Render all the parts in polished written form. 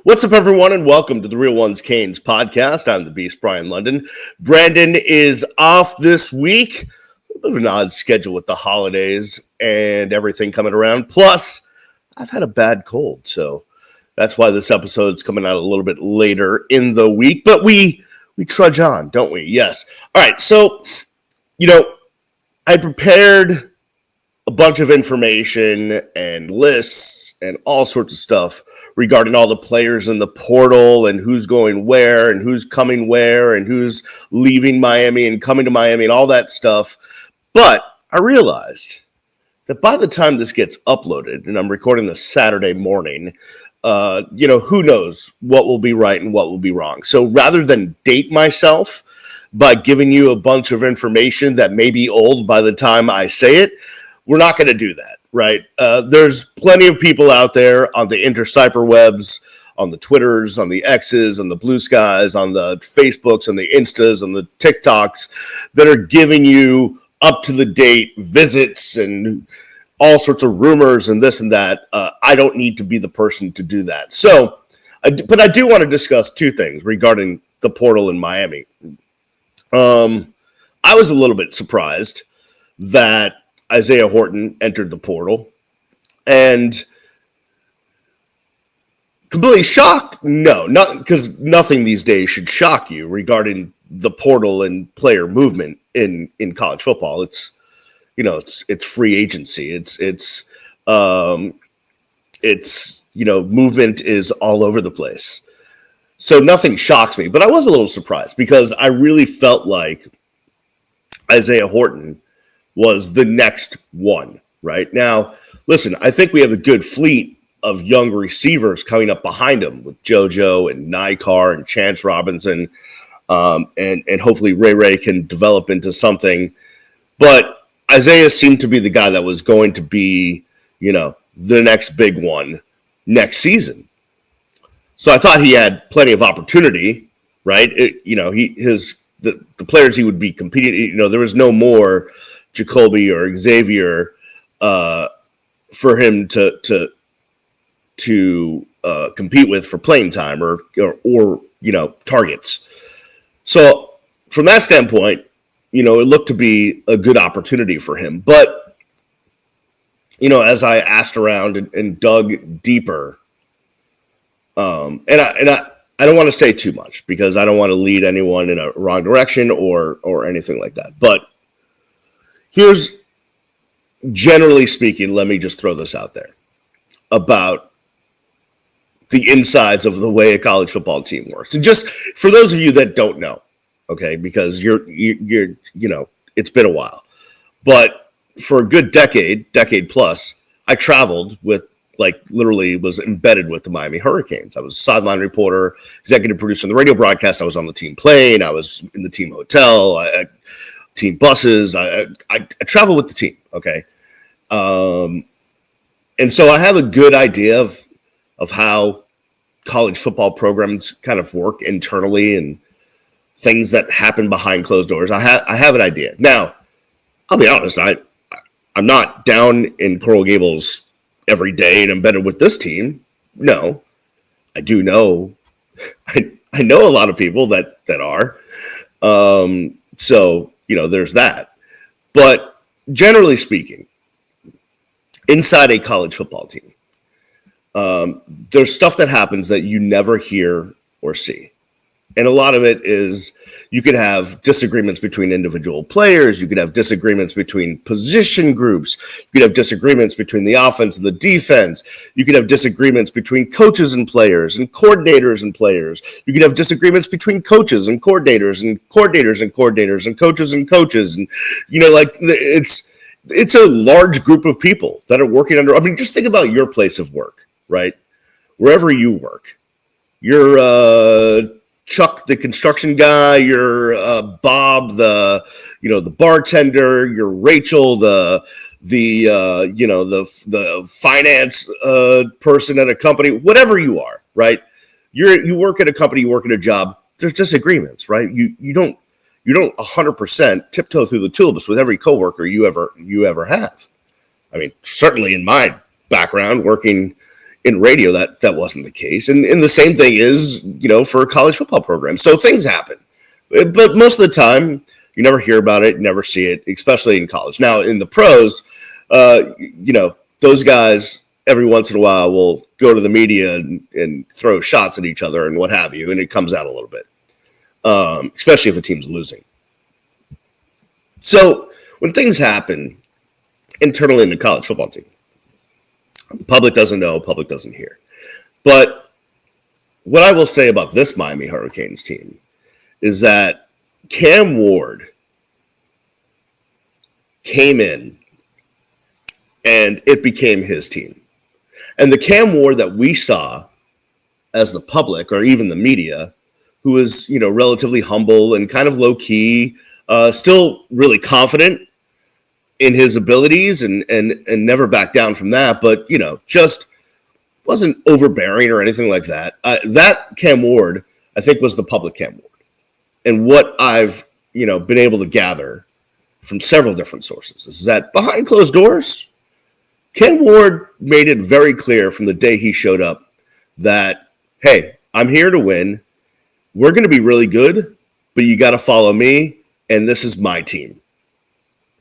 What's up, everyone, and welcome to the Real Ones Canes podcast. I'm the Beast, Brian London. Brandon is off this week. A bit of an odd schedule with the holidays and everything coming around. Plus, I've had a bad cold, so that's why this episode's coming out a little bit later in the week. But we trudge on, don't we? Yes. All right, so, I prepared a bunch of information and lists and all sorts of stuff regarding all the players in the portal and who's going where and who's coming where and who's leaving Miami and coming to Miami and all that stuff. But I realized that by the time this gets uploaded, and I'm recording this Saturday morning, who knows what will be right and what will be wrong. So rather than date myself by giving you a bunch of information that may be old by the time I say it, we're not going to do that, right? There's plenty of people out there on the intercyberwebs, on the Twitters, on the X's, on the Blue Skies, on the Facebooks, on the Instas, on the TikToks that are giving you up-to-the-date visits and all sorts of rumors and this and that. I don't need to be the person to do that. But I do want to discuss two things regarding the portal in Miami. I was a little bbit surprised that Isaiah Horton entered the portal, and completely shocked? No, not because nothing these days should shock you regarding the portal and player movement in college football. It's free agency. It's movement is all over the place. So nothing shocks me, but I was a little surprised because I really felt like Isaiah Horton was the next one, right? Now, listen, I think we have a good fleet of young receivers coming up behind him with JoJo and Nikar and Chance Robinson, and hopefully Ray can develop into something. But Isaiah seemed to be the guy that was going to be, the next big one next season. So I thought he had plenty of opportunity, right? The players he would be competing, there was no more Jacoby or Xavier for him to compete with for playing time or targets. So from that standpoint, it looked to be a good opportunity for him. But as I asked around and dug deeper, and I don't want to say too much because I don't want to lead anyone in a wrong direction or anything like that. But here's, generally speaking, let me just throw this out there about the insides of the way a college football team works. And just for those of you that don't know, okay, because you're it's been a while. But for a good decade plus, I traveled with, literally was embedded with the Miami Hurricanes. I was a sideline reporter, executive producer on the radio broadcast. I was on the team plane. I was in the team hotel. Team buses. I travel with the team, okay? And so I have a good idea of how college football programs kind of work internally and things that happen behind closed doors. I have an idea. Now, I'll be honest, I'm not down in Coral Gables every day and embedded with this team. No, I do know. I know a lot of people that are. So, there's that. But generally speaking, inside a college football team, there's stuff that happens that you never hear or see. And a lot of it is you could have disagreements between individual players. You could have disagreements between position groups. You could have disagreements between the offense and the defense. You could have disagreements between coaches and players and coordinators and players. You could have disagreements between coaches and coordinators and coordinators and coordinators and coaches and coaches. And, it's a large group of people that are working under. I mean, just think about your place of work, right? Wherever you work, you're Chuck, the construction guy, you're Bob, the bartender, you're Rachel, the finance person at a company, whatever you are, right? You work at a company, you work at a job. There's disagreements, right? You don't 100% tiptoe through the tulips with every coworker you ever have. I mean, certainly in my background, working in radio, that wasn't the case. And the same thing is, for a college football program. So things happen. But most of the time, you never hear about it, never see it, especially in college. Now, in the pros, those guys every once in a while will go to the media and throw shots at each other and what have you, and it comes out a little bit, especially if a team's losing. So when things happen internally in the college football team, the public doesn't know, public doesn't hear. But what I will say about this Miami Hurricanes team is that Cam Ward came in and it became his team. And the Cam Ward that we saw as the public or even the media, who was, relatively humble and kind of low key, still really confident in his abilities and never back down from that, but, just wasn't overbearing or anything like that. That Cam Ward, I think, was the public Cam Ward. And what I've, been able to gather from several different sources is that behind closed doors, Cam Ward made it very clear from the day he showed up that, hey, I'm here to win. We're going to be really good, but you got to follow me, and this is my team.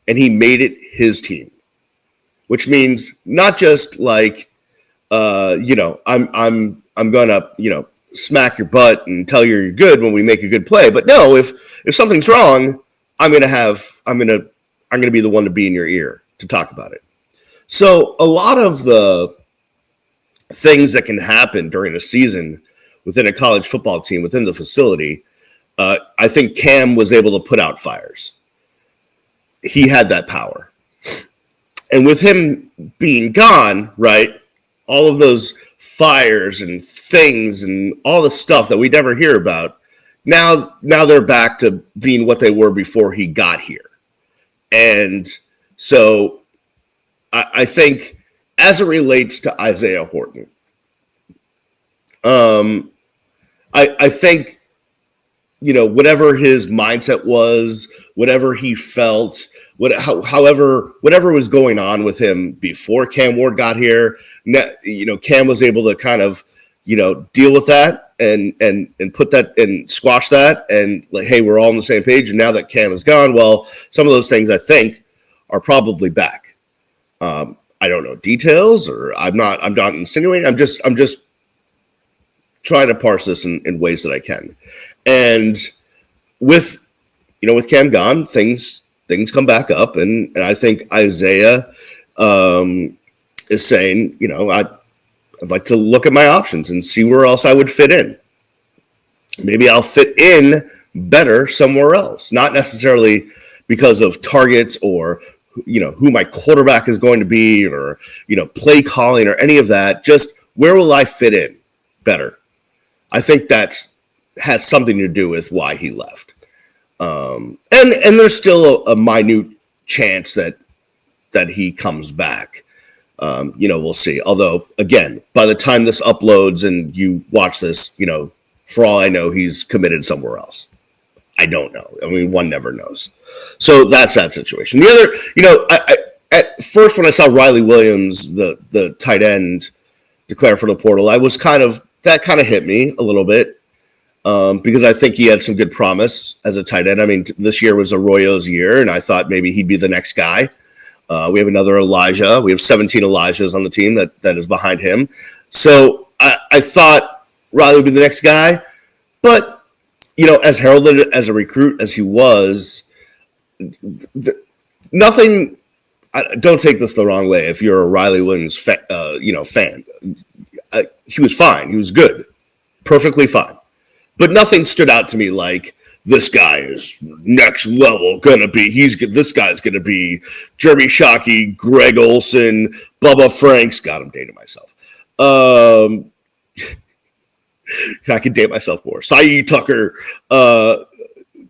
And he made it his team, which means not just like, I'm going to, smack your butt and tell you you're good when we make a good play. But no, if something's wrong, I'm going to be the one to be in your ear to talk about it. So a lot of the things that can happen during a season within a college football team, within the facility, I think Cam was able to put out fires. He had that power. And with him being gone, right, all of those fires and things and all the stuff that we never hear about, now they're back to being what they were before he got here. And so I think as it relates to Isaiah Horton, I think, whatever his mindset was, whatever he felt, whatever was going on with him before Cam Ward got here, Cam was able to kind of, deal with that and put that and squash that and like, hey, we're all on the same page. And now that Cam is gone, well, some of those things I think are probably back. I don't know details, or I'm not insinuating. I'm just trying to parse this in ways that I can. And with Cam gone, things come back up, and I think Isaiah is saying, I'd like to look at my options and see where else I would fit in. Maybe I'll fit in better somewhere else, not necessarily because of targets or who my quarterback is going to be or play calling or any of that. Just where will I fit in better? I think that has something to do with why he left. And there's still a minute chance that he comes back. We'll see. Although, again, by the time this uploads and you watch this, for all I know, he's committed somewhere else. I don't know. I mean, one never knows. So that's that situation. The other, I at first when I saw Riley Williams, the tight end, declare for the portal, that kind of hit me a little bit. Because I think he had some good promise as a tight end. I mean, this year was Arroyo's year, and I thought maybe he'd be the next guy. We have another Elijah. We have 17 Elijahs on the team that is behind him. So I thought Riley would be the next guy. But, as heralded as a recruit as he was, nothing – don't take this the wrong way if you're a Riley Williams fan. He was fine. He was good. Perfectly fine. But nothing stood out to me like this guy is next level this guy's gonna be Jeremy Shockey, Greg Olson, Bubba Franks. God, I'm dating myself. I could date myself more. Saeed Tucker.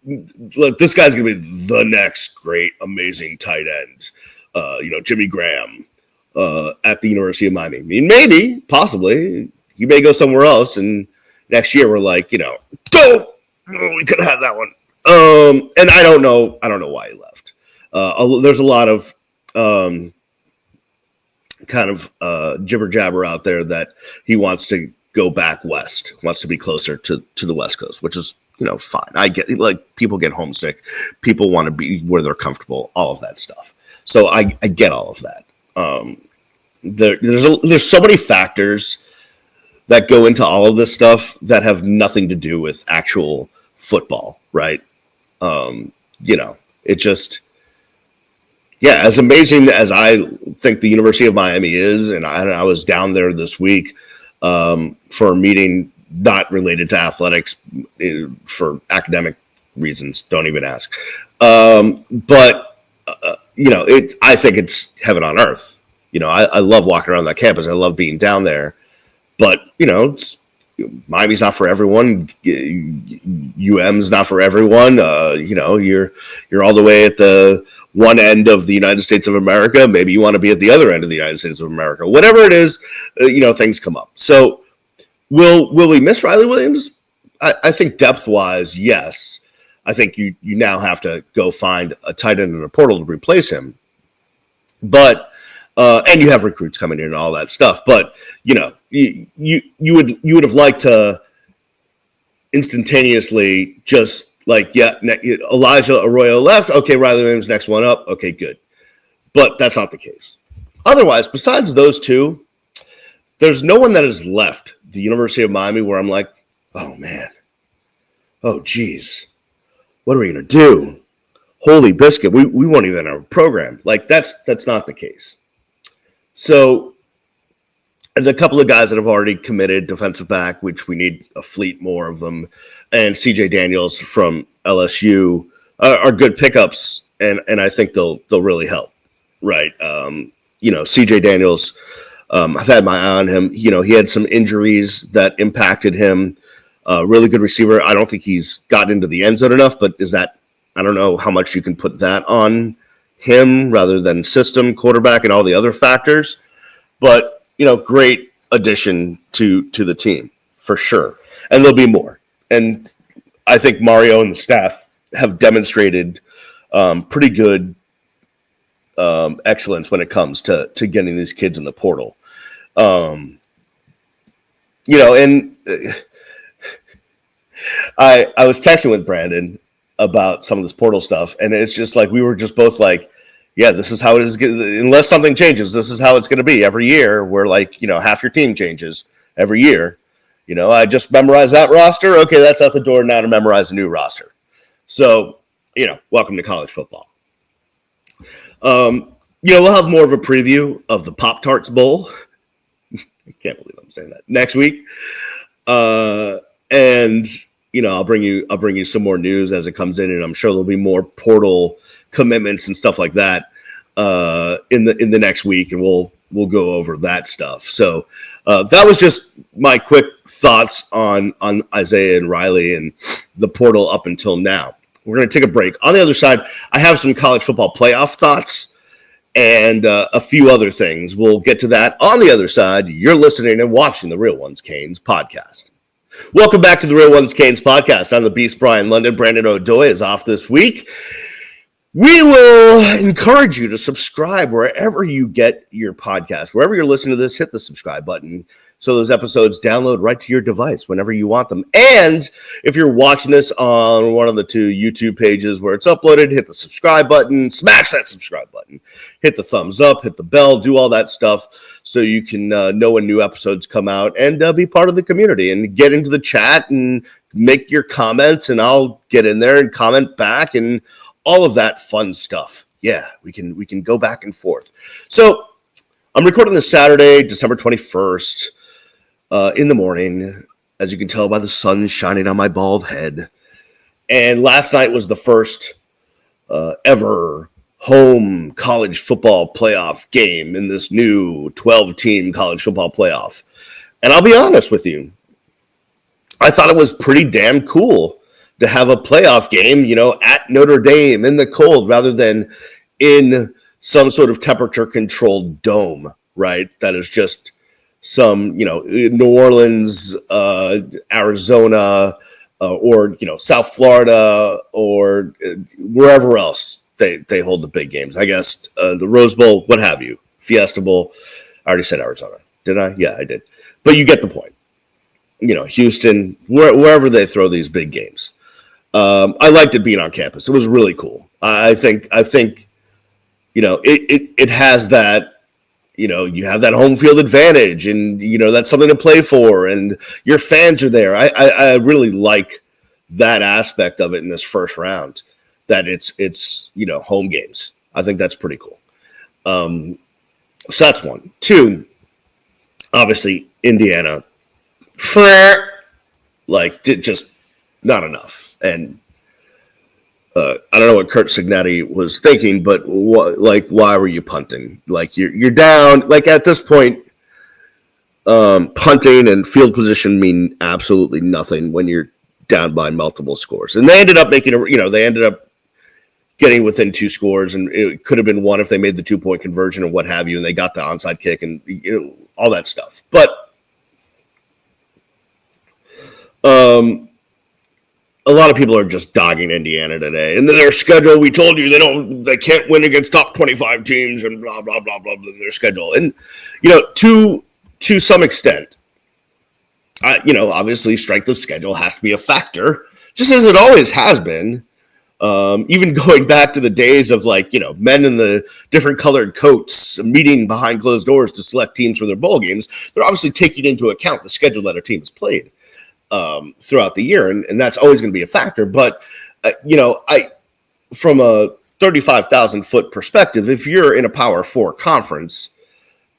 This guy's gonna be the next great, amazing tight end. Jimmy Graham at the University of Miami. I mean, maybe, possibly, he may go somewhere else and next year we're like, go. We could have had that one. And I don't know why he left. There's a lot of kind of jibber jabber out there that he wants to go back west, wants to be closer to the West Coast, which is, fine. I get, like, people get homesick, people want to be where they're comfortable, all of that stuff. So I get all of that. There's so many factors that go into all of this stuff that have nothing to do with actual football, right? It just, as amazing as I think the University of Miami is, and I was down there this week for a meeting not related to athletics for academic reasons. Don't even ask. But I think it's heaven on earth. I love walking around that campus. I love being down there. But, Miami's not for everyone. UM's not for everyone. You're all the way at the one end of the United States of America. Maybe you want to be at the other end of the United States of America. Whatever it is, things come up. So will we miss Riley Williams? I think depth-wise, yes. I think you now have to go find a tight end in a portal to replace him. But and you have recruits coming in and all that stuff. But you would have liked to instantaneously just Elijah Arroyo left. Okay, Riley Williams next one up. Okay, good. But that's not the case. Otherwise, besides those two, there's no one that has left the University of Miami where I'm like, oh man, oh geez, what are we gonna do? Holy biscuit, we won't even have a program. Like that's not the case. So the couple of guys that have already committed, defensive back, which we need a fleet more of them, and CJ Daniels from LSU are good pickups, and I think they'll really help. Right. CJ Daniels, I've had my eye on him. He had some injuries that impacted him. Really good receiver. I don't think he's gotten into the end zone enough, but I don't know how much you can put that on him rather than system, quarterback, and all the other factors. But, great addition to the team for sure. And there'll be more. And I think Mario and the staff have demonstrated pretty good excellence when it comes to getting these kids in the portal. And I was texting with Brandon about some of this portal stuff, and it's just like we were just both like, yeah, this is how it is. Unless something changes, this is how it's going to be every year. Where half your team changes every year. I just memorized that roster. Okay, that's out the door now to memorize a new roster. So, welcome to college football. We'll have more of a preview of the Pop-Tarts Bowl. I can't believe I'm saying that next week. And I'll bring you some more news as it comes in, and I'm sure there'll be more portal commitments and stuff like that in the next week, and we'll go over that stuff. So that was just my quick thoughts on Isaiah and Riley and the portal up until now. We're going to take a break. On the other side, I have some college football playoff thoughts and a few other things. We'll get to that on the other side. You're listening and watching the Real Ones Canes podcast. Welcome back to the Real Ones Canes podcast. I'm the Beast, Brian London. Brandon O'Doy is off this week. We will encourage you to subscribe wherever you get your podcast. Wherever you're listening to this, hit the subscribe button so those episodes download right to your device whenever you want them. And if you're watching this on one of the two YouTube pages where it's uploaded, hit the subscribe button, smash that subscribe button, hit the thumbs up, hit the bell, do all that stuff so you can know when new episodes come out and be part of the community and get into the chat and make your comments, and I'll get in there and comment back and all of that fun stuff. Yeah, we can go back and forth. So I'm recording this Saturday, December 21st, in the morning, as you can tell by the sun shining on my bald head. And last night was the first ever home college football playoff game in this new 12-team college football playoff. And I'll be honest with you, I thought it was pretty damn cool to have a playoff game, at Notre Dame in the cold rather than in some sort of temperature-controlled dome, right? That is just some, New Orleans, Arizona, or, South Florida, or wherever else they hold the big games. I guess the Rose Bowl, what have you, Fiesta Bowl. I already said Arizona. Did I? Yeah, I did. But you get the point. Houston, wherever they throw these big games. I liked it being on campus. It was really cool. I think it has that. You have that home field advantage, and that's something to play for, and your fans are there. I really like that aspect of it in this first round. That it's home games. I think that's pretty cool. So that's one. Two, obviously Indiana, did just not enough. And I don't know what Kurt Signetti was thinking, but why were you punting? You're down. At this point, punting and field position mean absolutely nothing when you're down by multiple scores. And they ended up getting within 2 scores, and it could have been 1 if they made the 2-point conversion and what have you, and they got the onside kick and all that stuff. But a lot of people are just dogging Indiana today, and their schedule. We told you they can't win against top 25 teams, and blah blah blah blah blah. Their schedule, and to some extent, obviously strength of schedule has to be a factor, just as it always has been. Even going back to the days of men in the different colored coats meeting behind closed doors to select teams for their bowl games, they're obviously taking into account the schedule that a team has played throughout the year, and that's always going to be a factor. But from a 35,000 foot perspective, if you're in a Power 4 conference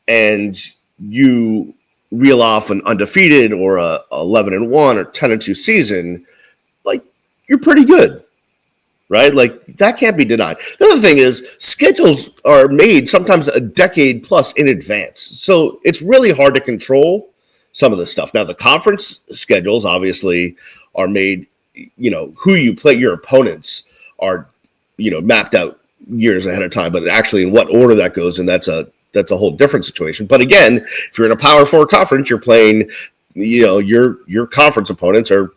and you reel off an undefeated or a 11-1 or 10-2 season, you're pretty good. Right? That can't be denied. The other thing is schedules are made sometimes a decade plus in advance. So it's really hard to control some of this stuff. Now, the conference schedules obviously are made, who you play, your opponents are, mapped out years ahead of time, but actually in what order that goes, and that's a whole different situation. But again, if you're in a Power 4 conference, you're playing, your conference opponents are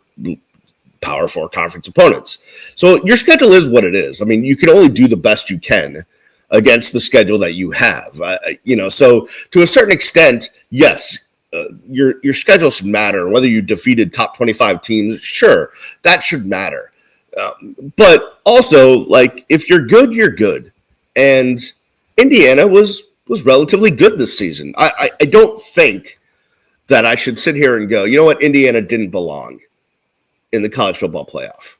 Power 4 conference opponents. So your schedule is what it is. I mean, you can only do the best you can against the schedule that you have. So to a certain extent, yes, your schedule should matter. Whether you defeated top 25 teams, sure, that should matter. But also, if you're good, you're good. And Indiana was relatively good this season. I don't think that I should sit here and go, you know what, Indiana didn't belong in the college football playoff.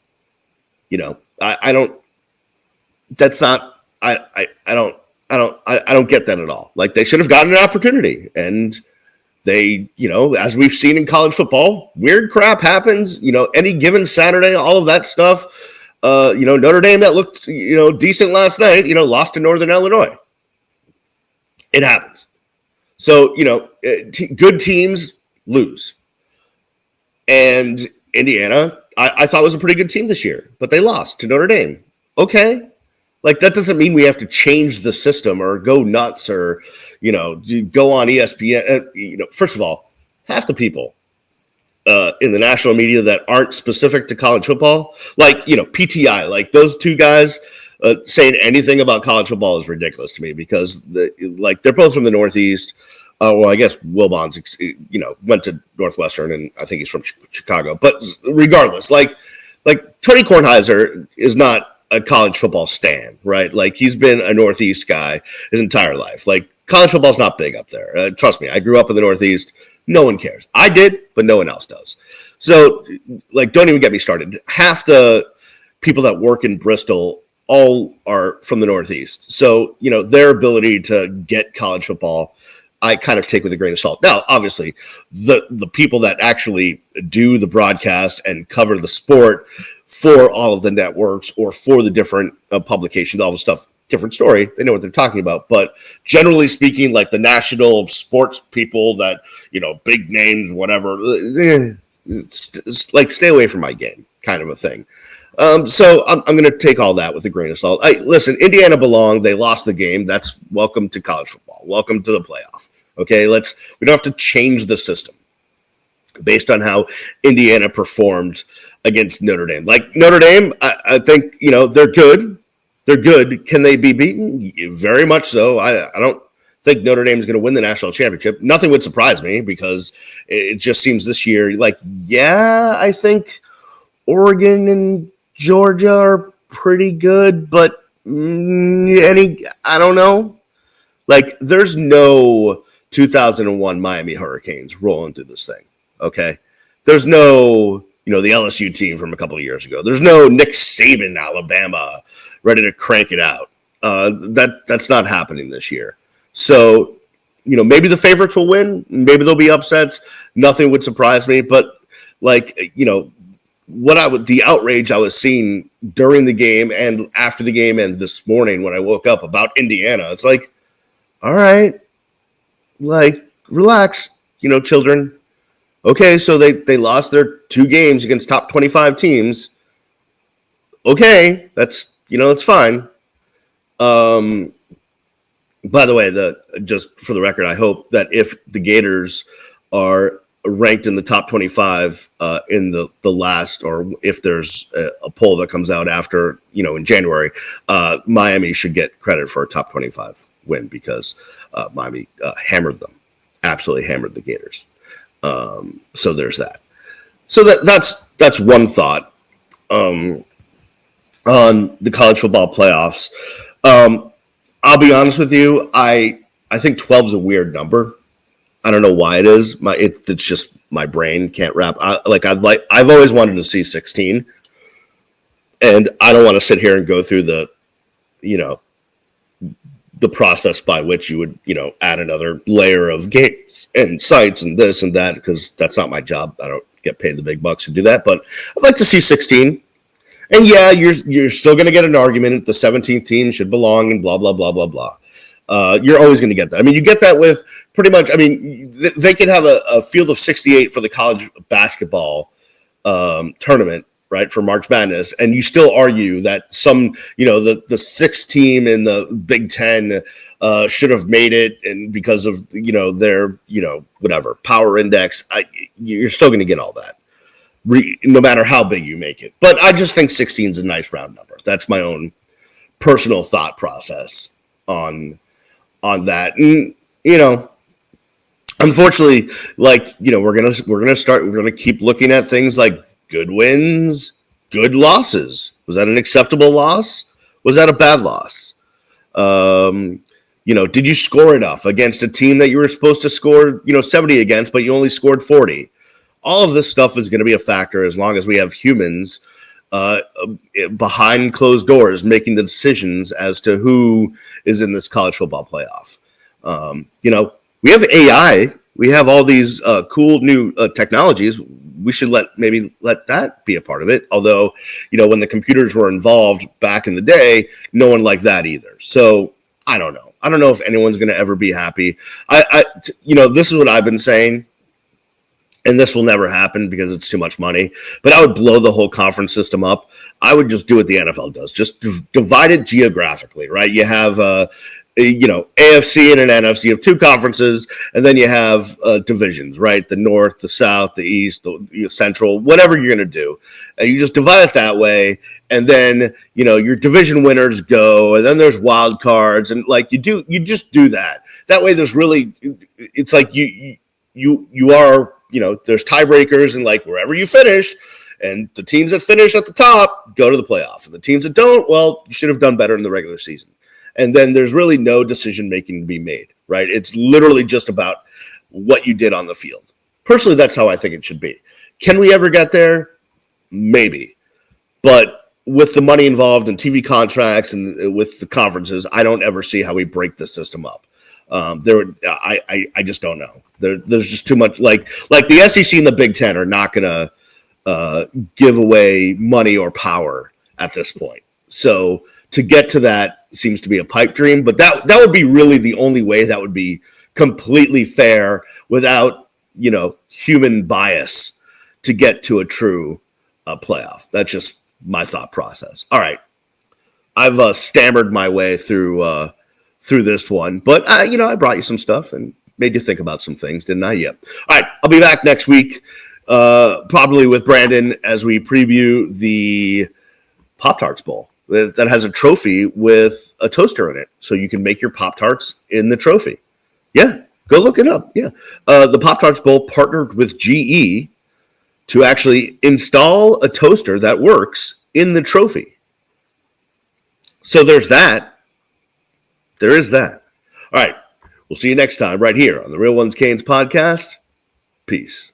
I don't. That's not. I don't get that at all. They should have gotten an opportunity, and they, as we've seen in college football, weird crap happens. Any given Saturday, all of that stuff. Notre Dame that looked decent last night. Lost to Northern Illinois. It happens. So good teams lose, and Indiana, I thought was a pretty good team this year, but they lost to Notre Dame. Okay. That doesn't mean we have to change the system or go nuts or, go on ESPN. First of all, half the people in the national media that aren't specific to college football, PTI, those two guys saying anything about college football is ridiculous to me because they're both from the Northeast. Well, I guess Wilbon's, went to Northwestern, and I think he's from Chicago. But regardless, Tony Kornheiser is not a college football stan, right? He's been a Northeast guy his entire life. College football's not big up there. Trust me, I grew up in the Northeast. No one cares. I did, but no one else does. So, don't even get me started. Half the people that work in Bristol all are from the Northeast. So, their ability to get college football, I kind of take with a grain of salt. Now, obviously, the people that actually do the broadcast and cover the sport for all of the networks or for the different publications, all the stuff, different story. They know what they're talking about. But generally speaking, the national sports people that, big names, whatever, stay away from my game kind of a thing. So I'm going to take all that with a grain of salt. Listen, Indiana belonged. They lost the game. That's welcome to college football. Welcome to the playoff. Okay, we don't have to change the system based on how Indiana performed against Notre Dame. Notre Dame, I think, they're good. They're good. Can they be beaten? Very much so. I don't think Notre Dame is going to win the national championship. Nothing would surprise me because it just seems this year like, yeah, I think Oregon and Georgia are pretty good, but I don't know. Like, there's no 2001 Miami Hurricanes rolling through this thing, okay? There's no, the LSU team from a couple of years ago. There's no Nick Saban, Alabama, ready to crank it out. That's not happening this year. So, maybe the favorites will win. Maybe there'll be upsets. Nothing would surprise me. But, the outrage I was seeing during the game and after the game and this morning when I woke up about Indiana, it's like, all right, relax, children. Okay, so they lost their 2 games against top 25 teams. Okay, that's fine. By the way, just for the record, I hope that if the Gators are ranked in the top 25 in the last, or if there's a poll that comes out after, in January, Miami should get credit for a top 25 win because Miami absolutely hammered the Gators. So there's that. So that's one thought on the college football playoffs. I'll be honest with you. I think 12 is a weird number. I don't know why it is. It's just my brain can't wrap. I've always wanted to see 16, and I don't want to sit here and go through the process by which you would add another layer of games and sites and this and that, because that's not my job. I don't get paid the big bucks to do that. But I'd like to see 16. And yeah, you're still going to get an argument. The 17th team should belong and blah, blah, blah, blah, blah. You're always going to get that. I mean, you get that with pretty much, they could have a field of 68 for the college basketball tournament, right, for March Madness, and you still argue that some, the sixth team in the Big Ten should have made it, and because of, their, whatever, power index, you're still going to get all that. No matter how big you make it. But I just think 16 is a nice round number. That's my own personal thought process on that. And, unfortunately, we're going to keep looking at things like good wins, good losses. Was that an acceptable loss? Was that a bad loss? Did you score enough against a team that you were supposed to score, 70 against, but you only scored 40? All of this stuff is going to be a factor as long as we have humans behind closed doors making the decisions as to who is in this college football playoff. We have AI. We have all these cool new technologies. We should let that be a part of it. Although, when the computers were involved back in the day, no one liked that either. So I don't know. I don't know if anyone's going to ever be happy. This is what I've been saying. And this will never happen because it's too much money. But I would blow the whole conference system up. I would just do what the NFL does. Just divide it geographically, right? You have, AFC and an NFC. You have 2 conferences, and then you have divisions, right? The North, the South, the East, the Central, whatever you're going to do. And you just divide it that way. And then, your division winners go, and then there's wild cards. And you just do that. That way there's really, it's like you are, there's tiebreakers, and wherever you finish, and the teams that finish at the top go to the playoff, and the teams that don't, well, you should have done better in the regular season. And then there's really no decision making to be made, right? It's literally just about what you did on the field. Personally, that's how I think it should be. Can we ever get there? Maybe. But with the money involved in TV contracts and with the conferences, I don't ever see how we break the system up. I just don't know. There's just too much. Like the SEC and the Big Ten are not going to give away money or power at this point. So to get to that seems to be a pipe dream. But that would be really the only way that would be completely fair without human bias to get to a true playoff. That's just my thought process. All right, I've stammered my way through this one, but I brought you some stuff and made you think about some things, didn't I? Yep. All right, I'll be back next week, probably with Brandon as we preview the Pop-Tarts Bowl that has a trophy with a toaster in it, so you can make your Pop-Tarts in the trophy. Yeah, go look it up. Yeah. The Pop-Tarts Bowl partnered with GE to actually install a toaster that works in the trophy. So there's that. There is that. All right. We'll see you next time right here on the Real Ones Canes podcast. Peace.